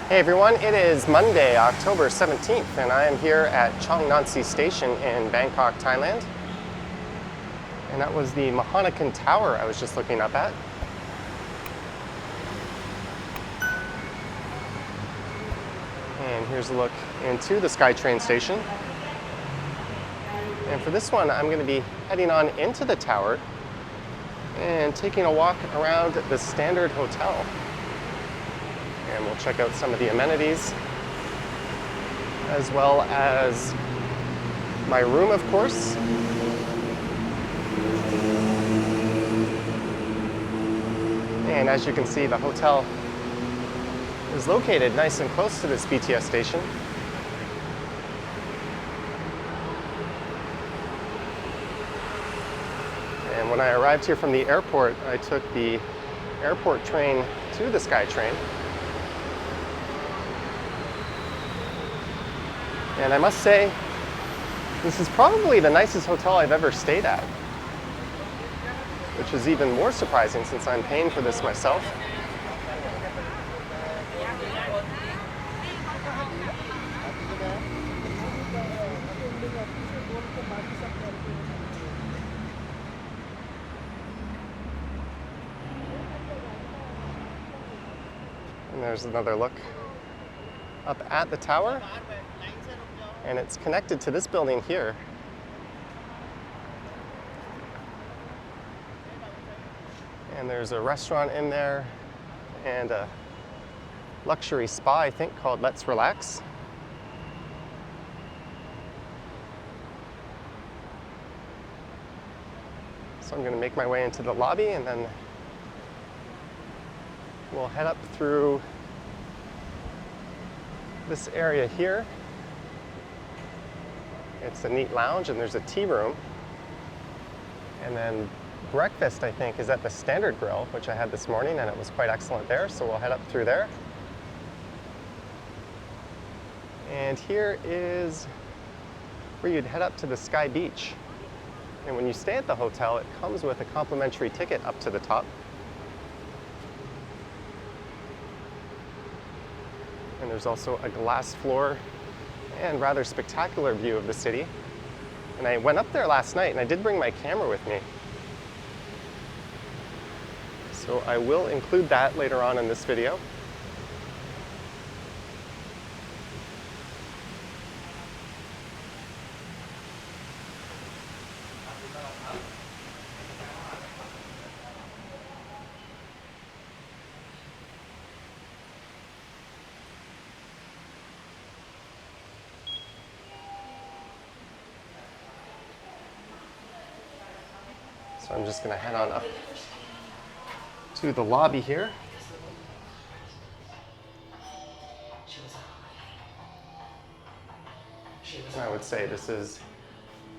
Hey everyone, it is Monday, October 17th, and I am here at Chongnansi Station in Bangkok, Thailand. And that was the Mahanakan Tower I was just looking up at. And here's a look into the SkyTrain station. And for this one, I'm going to be heading on into the tower and taking a walk around the Standard Hotel. And we'll check out some of the amenities, as well as my room, of course. And as you can see, the hotel is located nice and close to this BTS station. And when I arrived here from the airport, I took the airport train to the SkyTrain. And I must say, this is probably the nicest hotel I've ever stayed at, which is even more surprising since I'm paying for this myself. And there's another look up at the tower. And it's connected to this building here. And there's a restaurant in there and a luxury spa, I think, called Let's Relax. So I'm going to make my way into the lobby and then we'll head up through this area here. It's a neat lounge and there's a tea room. And then breakfast, I think, is at the Standard Grill, which I had this morning and it was quite excellent there. So we'll head up through there. And here is where you'd head up to the Sky Beach. And when you stay at the hotel, it comes with a complimentary ticket up to the top. And there's also a glass floor and rather spectacular view of the city. And I went up there last night and I did bring my camera with me. So I will include that later on in this video. So I'm just going to head on up to the lobby here. And I would say this is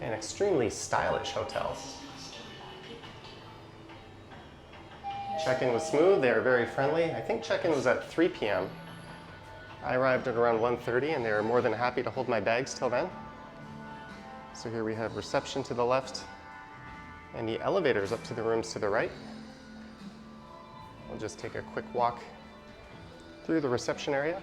an extremely stylish hotel. Check-in was smooth, they were very friendly. I think check-in was at 3 p.m. I arrived at around 1:30 and they were more than happy to hold my bags till then. So here we have reception to the left and the elevators up to the rooms to the right. I'll just take a quick walk through the reception area.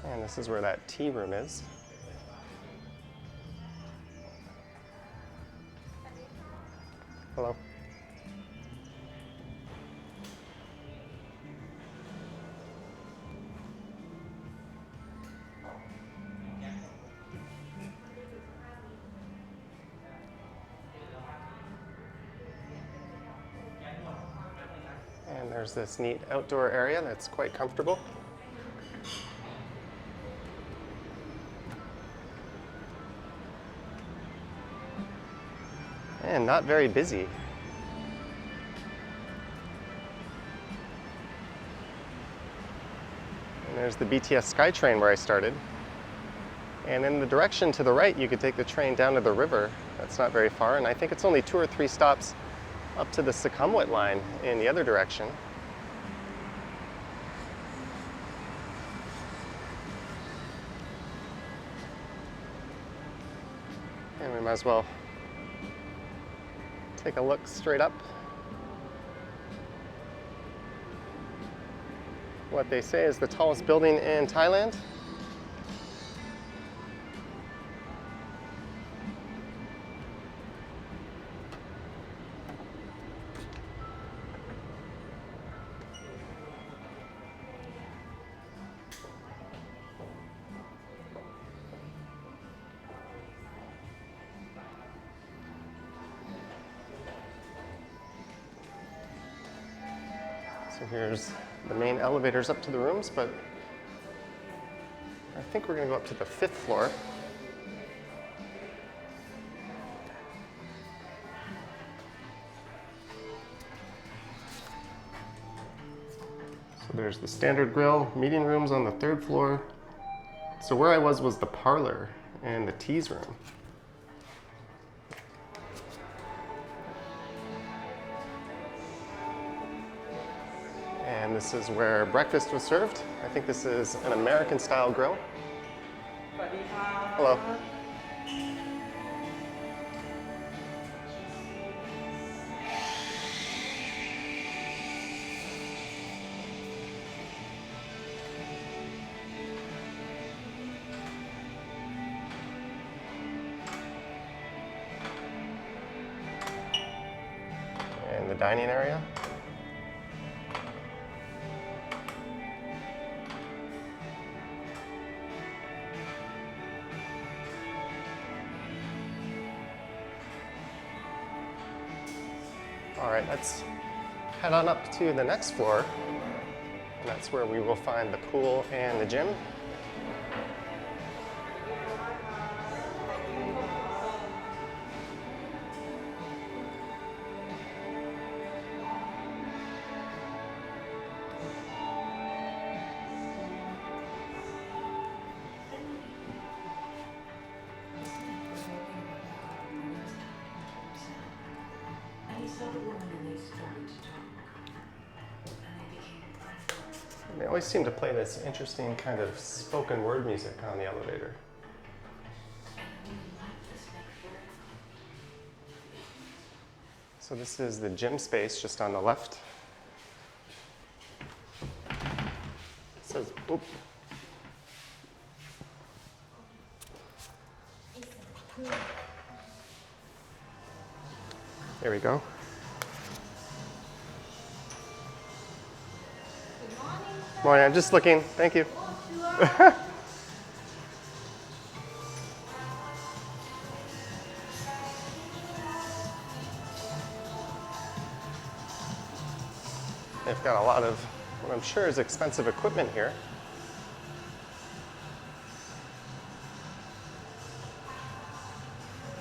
And this is where that tea room is. Hello. And there's this neat outdoor area that's quite comfortable. And not very busy. And there's the BTS SkyTrain where I started. And in the direction to the right, you could take the train down to the river. That's not very far, and I think it's only 2 or 3 stops up to the Sukhumvit line in the other direction. And we might as well take a look straight up. What they say is the tallest building in Thailand. So here's the main elevators up to the rooms, but I think we're going to go up to the 5th floor. So there's the standard grill, meeting rooms on the 3rd floor. So where I was the parlor and the teas room. And this is where breakfast was served. I think this is an American style grill. Hello. And the dining area. All right, let's head on up to the next floor. And that's where we will find the pool and the gym. They always seem to play this interesting kind of spoken word music on the elevator. So this is the gym space just on the left. It says, oop. There we go. Morning, I'm just looking. Thank you. They've got a lot of what I'm sure is expensive equipment here.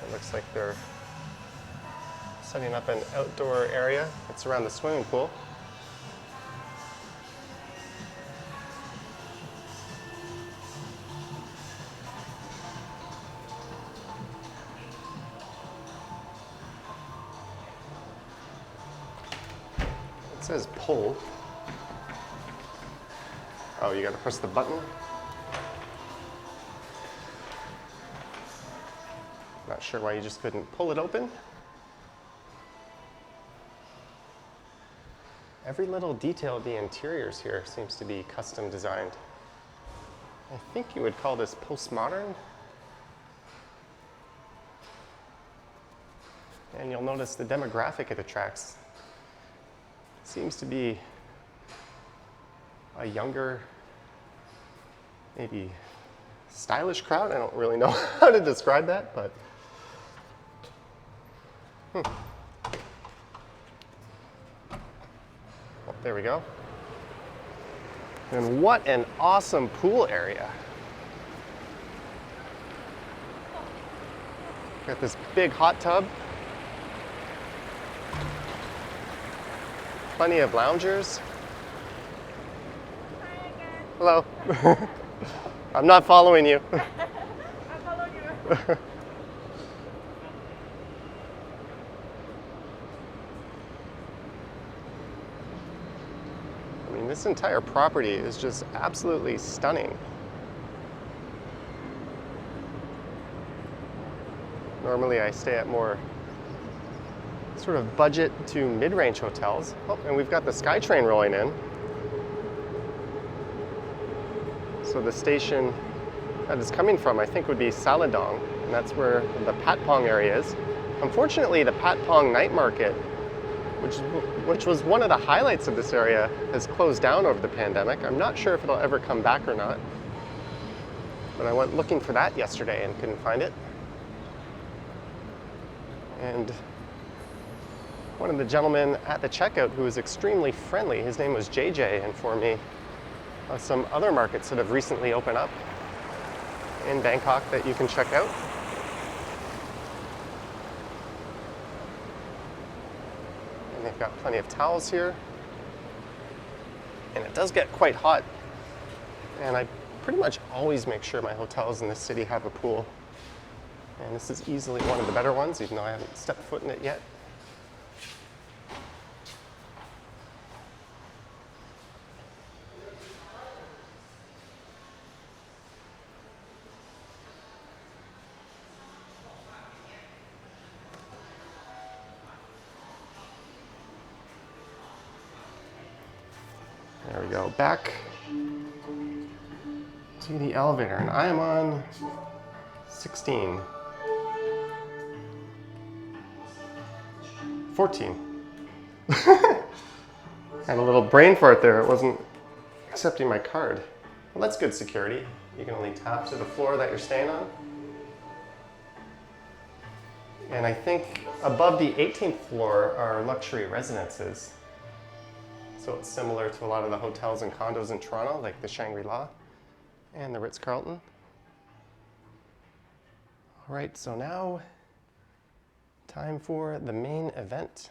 It looks like they're setting up an outdoor area that's around the swimming pool. It says pull. Oh, you gotta press the button. Not sure why you just couldn't pull it open. Every little detail of the interiors here seems to be custom designed. I think you would call this postmodern. And you'll notice the demographic it attracts seems to be a younger, maybe stylish crowd. I don't really know how to describe that, but well, there we go. And what an awesome pool area. Got this big hot tub. Plenty of loungers. Hello. I'm not following you. I mean, this entire property is just absolutely stunning. Normally I stay at more sort of budget to mid-range hotels. Oh, and we've got the SkyTrain rolling in. So the station that it's coming from, I think, would be Saladong, and that's where the Patpong area is. Unfortunately, the Patpong night market, which was one of the highlights of this area, has closed down over the pandemic. I'm not sure if it'll ever come back or not, but I went looking for that yesterday and couldn't find it. And one of the gentlemen at the checkout, who was extremely friendly, his name was JJ, informed me of some other markets that have recently opened up in Bangkok that you can check out. And they've got plenty of towels here. And it does get quite hot. And I pretty much always make sure my hotels in this city have a pool. And this is easily one of the better ones, even though I haven't stepped foot in it yet. There we go, back to the elevator, and I am on 16. 14. Had a little brain fart there, it wasn't accepting my card. Well, that's good security. You can only tap to the floor that you're staying on. And I think above the 18th floor are luxury residences. So it's similar to a lot of the hotels and condos in Toronto, like the Shangri-La and the Ritz-Carlton. All right, so now time for the main event.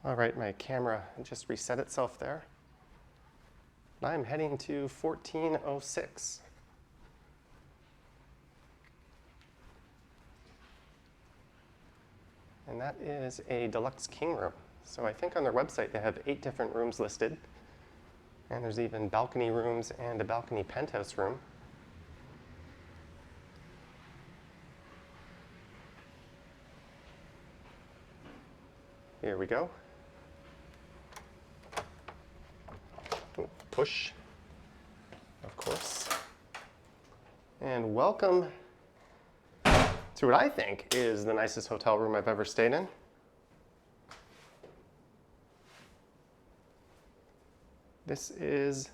All right, my camera just reset itself there. I'm heading to 1406. And that is a Deluxe King room. So I think on their website they have 8 different rooms listed. And there's even balcony rooms and a balcony penthouse room. Here we go. Ooh, push, of course. And welcome to what I think is the nicest hotel room I've ever stayed in. This is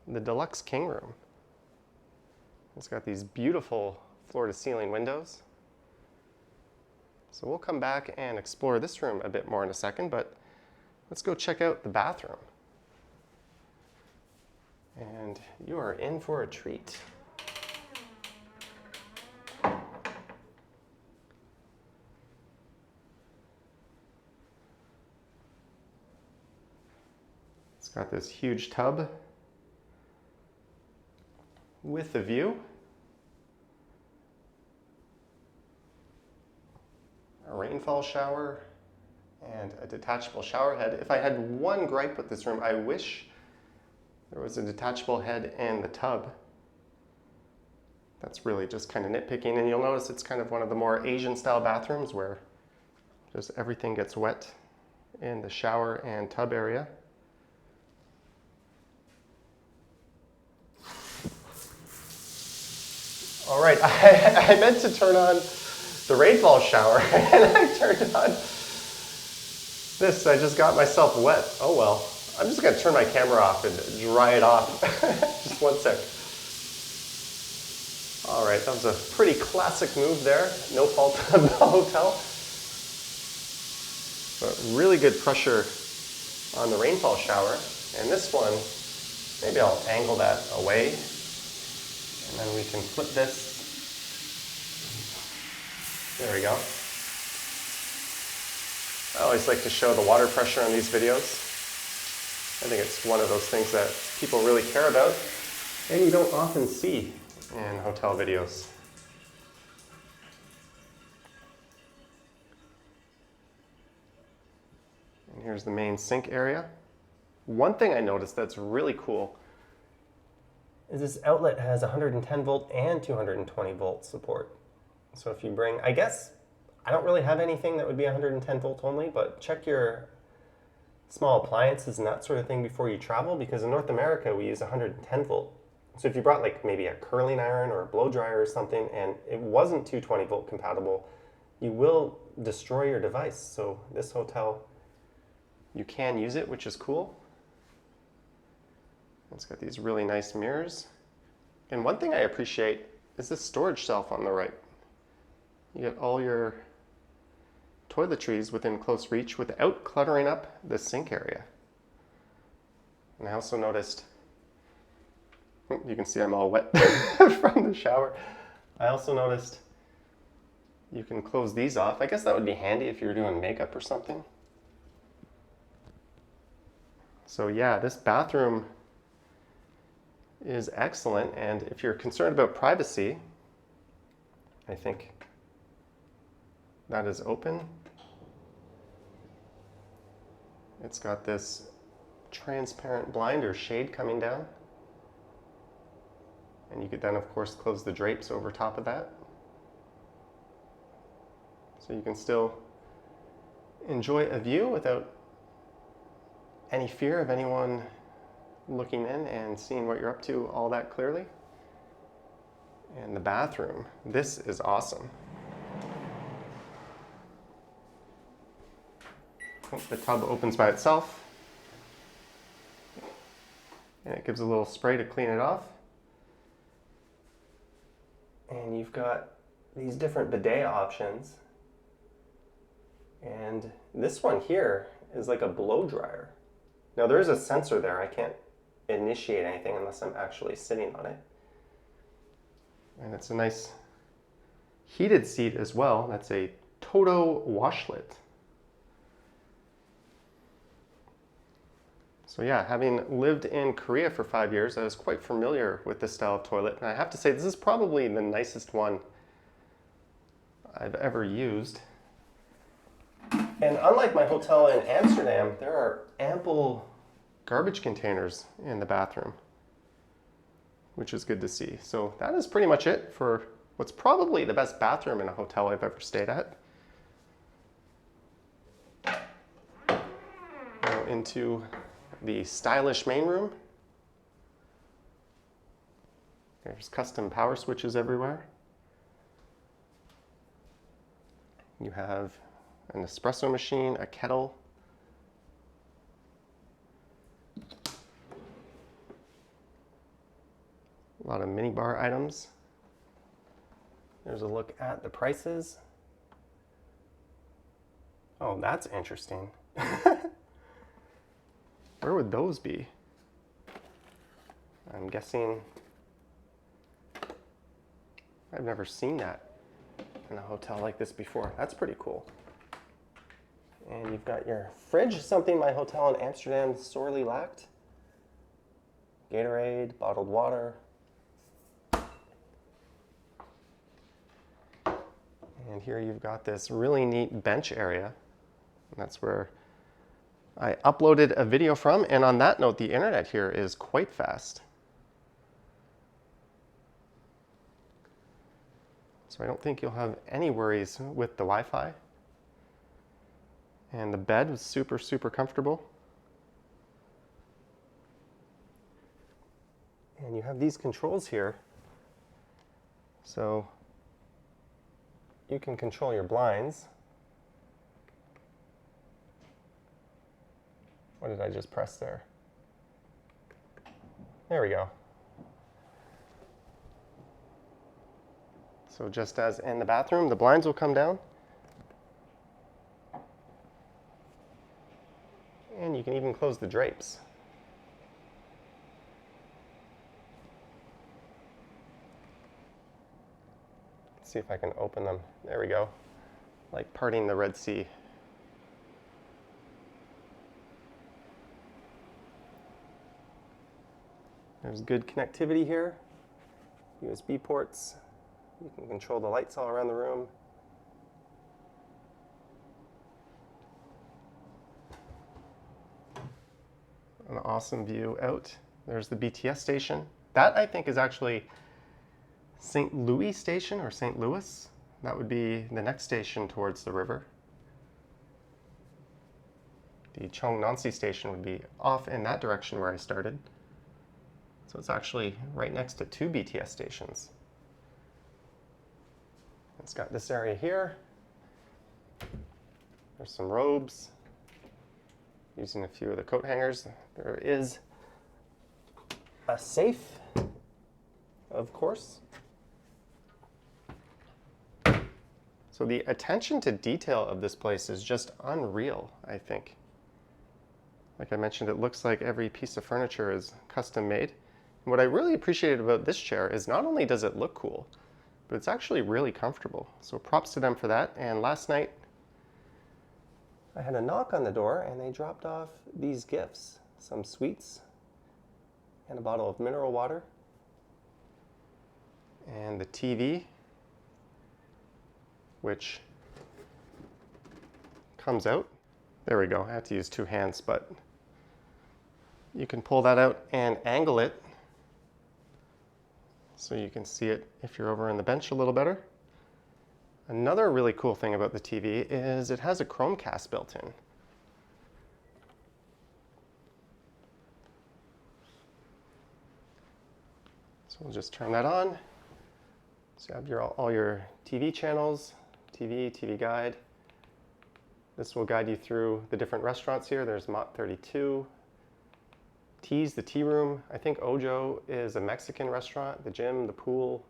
the Deluxe King room. It's got these beautiful floor-to-ceiling windows. So we'll come back and explore this room a bit more in a second, but let's go check out the bathroom. And you are in for a treat. It's got this huge tub with a view. A rainfall shower and a detachable shower head. If I had one gripe with this room, I wish there was a detachable head in the tub. That's really just kind of nitpicking, and you'll notice it's kind of one of the more Asian style bathrooms where just everything gets wet in the shower and tub area. All right, I meant to turn on the rainfall shower and I turned on this. I just got myself wet. Oh well. I'm just gonna turn my camera off and dry it off. Just one sec. All right, that was a pretty classic move there. No fault of the hotel. But really good pressure on the rainfall shower. And this one, maybe I'll angle that away. And then we can flip this. There we go. I always like to show the water pressure on these videos. I think it's one of those things that people really care about and you don't often see in hotel videos. here's the main sink area. One thing I noticed that's really cool is this outlet has 110 volt and 220 volt support. So if you bring, I guess, I don't really have anything that would be 110 volt only, but check your small appliances and that sort of thing before you travel, because in North America we use 110 volt. So if you brought like maybe a curling iron or a blow dryer or something and it wasn't 220 volt compatible, you will destroy your device. So this hotel, you can use it, which is cool. It's got these really nice mirrors. And one thing I appreciate is this storage shelf on the right. You get all your toiletries within close reach without cluttering up the sink area. And I also noticed, you can see I'm all wet from the shower. I also noticed you can close these off. I guess that would be handy if you were doing makeup or something. So yeah, this bathroom is excellent, and if you're concerned about privacy, I think that is open. It's got this transparent blind or shade coming down, and you could then of course close the drapes over top of that, so you can still enjoy a view without any fear of anyone looking in and seeing what you're up to all that clearly. And the bathroom, this is awesome. The tub opens by itself, and it gives a little spray to clean it off. And you've got these different bidet options, and this one here is like a blow dryer. Now there is a sensor there. I can't initiate anything unless I'm actually sitting on it. And it's a nice heated seat as well. That's a Toto washlet. So yeah, having lived in Korea for 5 years, I was quite familiar with this style of toilet. And I have to say, this is probably the nicest one I've ever used. And unlike my hotel in Amsterdam, there are ample garbage containers in the bathroom, which is good to see. So that is pretty much it for what's probably the best bathroom in a hotel I've ever stayed at. Now into the stylish main room. There's custom power switches everywhere. You have an espresso machine, a kettle, a lot of mini bar items. There's a look at the prices. Oh, that's interesting. Where would those be? I'm guessing I've never seen that in a hotel like this before. That's pretty cool. And you've got your fridge, something my hotel in Amsterdam sorely lacked. Gatorade, bottled water. And here you've got this really neat bench area. And that's where I uploaded a video from. And on that note, the internet here is quite fast. So I don't think you'll have any worries with the Wi-Fi. And the bed was super, super comfortable. And you have these controls here. So you can control your blinds. What did I just press there? There we go. So just as in the bathroom, the blinds will come down. And you can even close the drapes. Let's see if I can open them. There we go. Like parting the Red Sea. There's good connectivity here. USB ports. You can control the lights all around the room. An awesome view out. There's the BTS station. That I think is actually St. Louis station or St. Louis. That would be the next station towards the river. The Cheongnansi station would be off in that direction where I started. So it's actually right next to two BTS stations. It's got this area here. There's some robes. Using a few of the coat hangers. There is a safe, of course. So the attention to detail of this place is just unreal, I think. Like I mentioned, it looks like every piece of furniture is custom made. And what I really appreciated about this chair is not only does it look cool, but it's actually really comfortable. So props to them for that. And last night, I had a knock on the door and they dropped off these gifts, some sweets and a bottle of mineral water and the TV, which comes out. There we go. I had to use two hands, but you can pull that out and angle it so you can see it if you're over on the bench a little better. Another really cool thing about the TV is it has a Chromecast built in. So we'll just turn that on. So you have all your TV channels, TV guide. This will guide you through the different restaurants here. There's Mott 32, Tea's, the tea room. I think Ojo is a Mexican restaurant, the gym, the pool,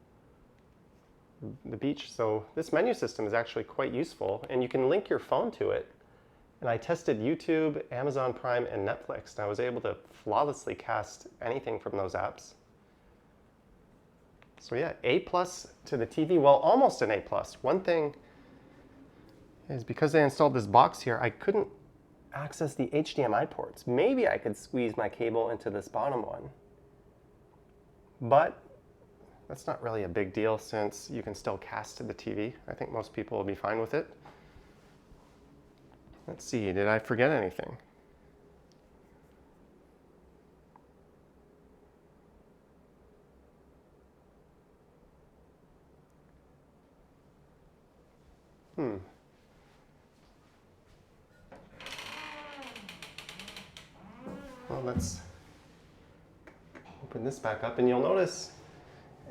the beach. So this menu system is actually quite useful and you can link your phone to it. And I tested YouTube, Amazon Prime, and Netflix, and I was able to flawlessly cast anything from those apps. So yeah, A+ to the TV, well, almost an A+. One thing is because they installed this box here, I couldn't access the HDMI ports. Maybe I could squeeze my cable into this bottom one, but that's not really a big deal since you can still cast to the TV. I think most people will be fine with it. Let's see, did I forget anything? Well, let's open this back up, and you'll notice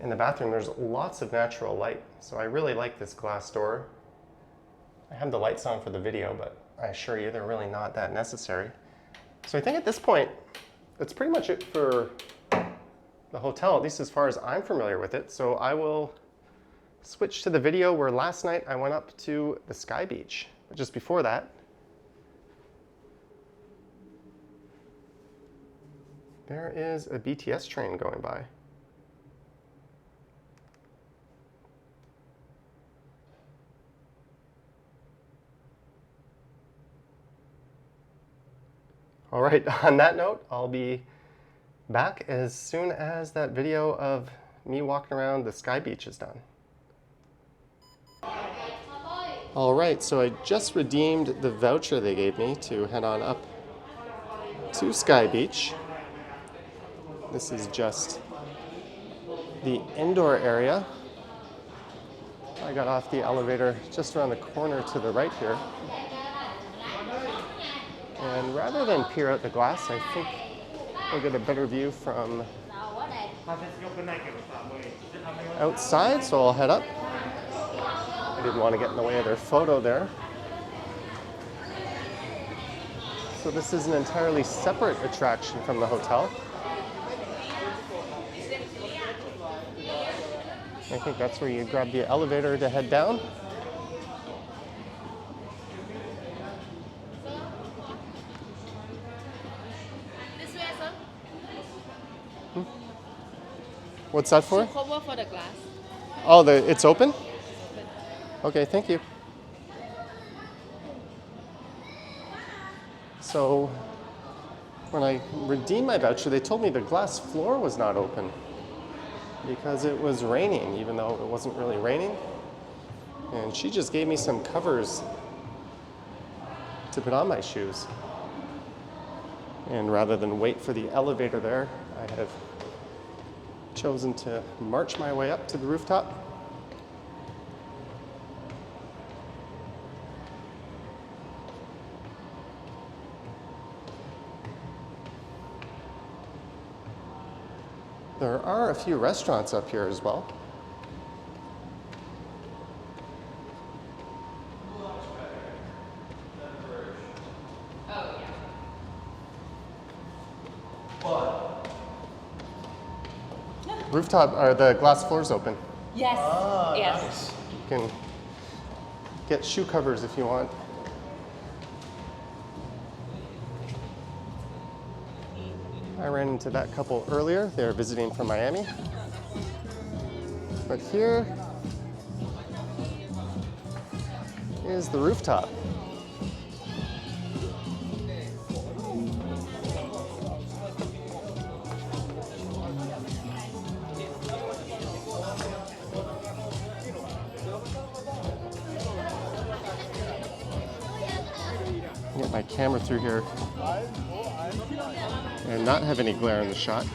in the bathroom there's lots of natural light. So I really like this glass door. I have the lights on for the video, but I assure you they're really not that necessary. So I think at this point, that's pretty much it for the hotel, at least as far as I'm familiar with it. So I will switch to the video where last night I went up to the Sky Beach. But just before that, there is a BTS train going by. All right, on that note, I'll be back as soon as that video of me walking around the Sky Beach is done. All right, so I just redeemed the voucher they gave me to head on up to Sky Beach. This is just the indoor area. I got off the elevator just around the corner to the right here. And rather than peer out the glass, I think we'll get a better view from outside, so I'll head up. I didn't want to get in the way of their photo there. So this is an entirely separate attraction from the hotel. I think that's where you grab the elevator to head down. This way, sir. What's that for? Cover for the glass. Oh, it's open? Okay, thank you. So when I redeemed my voucher, they told me the glass floor was not open because it was raining, even though it wasn't really raining. And she just gave me some covers to put on my shoes. And rather than wait for the elevator there, I have chosen to march my way up to the rooftop. There are a few restaurants up here as well. Rooftop, or the glass floor's open. Yes. Yes. Nice. You can get shoe covers if you want. I ran into that couple earlier. They're visiting from Miami. But here is the rooftop. Get my camera through here and not have any glare in the shot.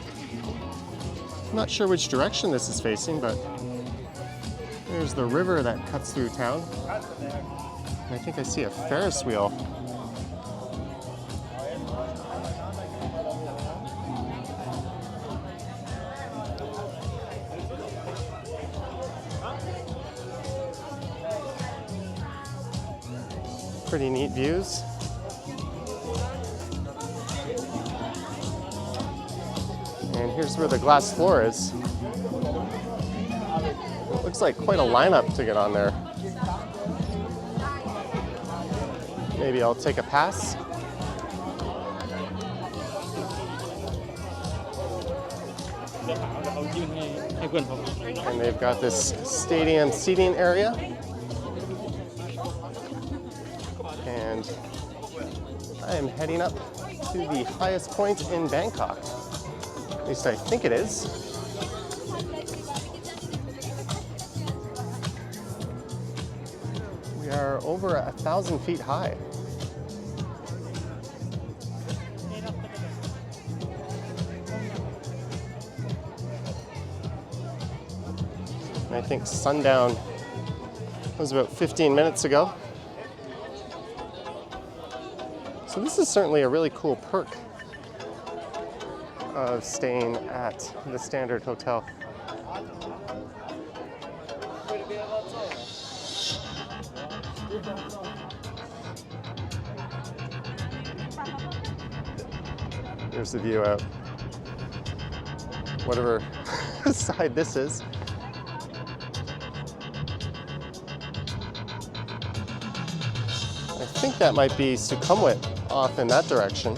I'm not sure which direction this is facing, but there's the river that cuts through town. And I think I see a Ferris wheel. Pretty neat views. And here's where the glass floor is. Looks like quite a lineup to get on there. Maybe I'll take a pass. And they've got this stadium seating area. And I am heading up to the highest point in Bangkok. At least I think it is. We are over 1,000 feet high. And I think sundown was about 15 minutes ago. So this is certainly a really cool perk of staying at the Standard Hotel. Here's the view out. Whatever side this is. I think that might be Sukhumvit off in that direction.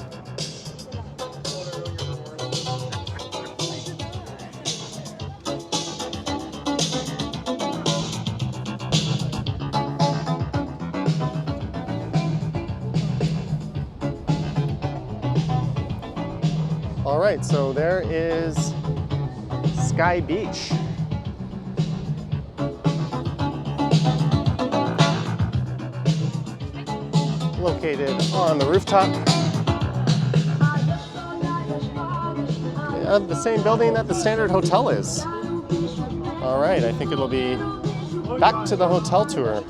All right, so there is Sky Beach. Located on the rooftop. Of the same building that the Standard Hotel is. All right, I think it'll be back to the hotel tour.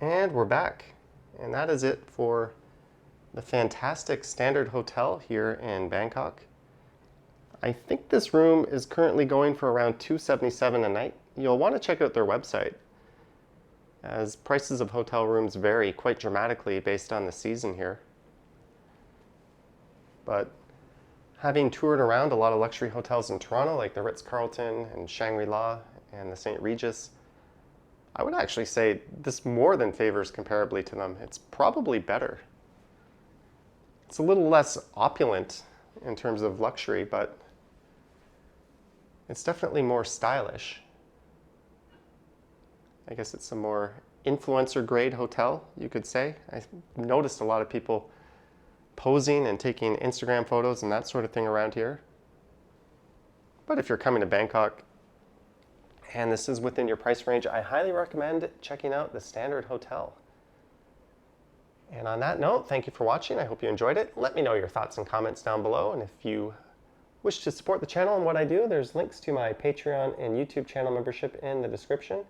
And we're back. And that is it for the fantastic Standard Hotel here in Bangkok. I think this room is currently going for around $277 a night. You'll want to check out their website, as prices of hotel rooms vary quite dramatically based on the season here. But having toured around a lot of luxury hotels in Toronto, like the Ritz-Carlton and Shangri-La and the St. Regis, I would actually say this more than favors comparably to them. It's probably better. It's a little less opulent in terms of luxury, but it's definitely more stylish. I guess it's a more influencer grade hotel, you could say. I noticed a lot of people posing and taking Instagram photos and that sort of thing around here. But if you're coming to Bangkok and this is within your price range, I highly recommend checking out the Standard Hotel. And on that note, thank you for watching. I hope you enjoyed it. Let me know your thoughts and comments down below. And if you wish to support the channel and what I do, there's links to my Patreon and YouTube channel membership in the description.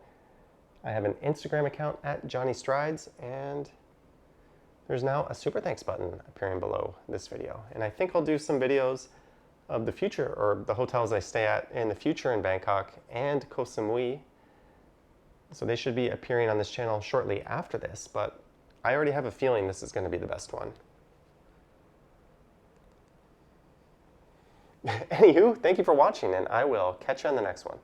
I have an Instagram account at Johnny Strides, and there's now a super thanks button appearing below this video. And I think I'll do some videos of the future, or the hotels I stay at in the future in Bangkok and Koh Samui. So they should be appearing on this channel shortly after this, but I already have a feeling this is going to be the best one. Anywho, thank you for watching, and I will catch you on the next one.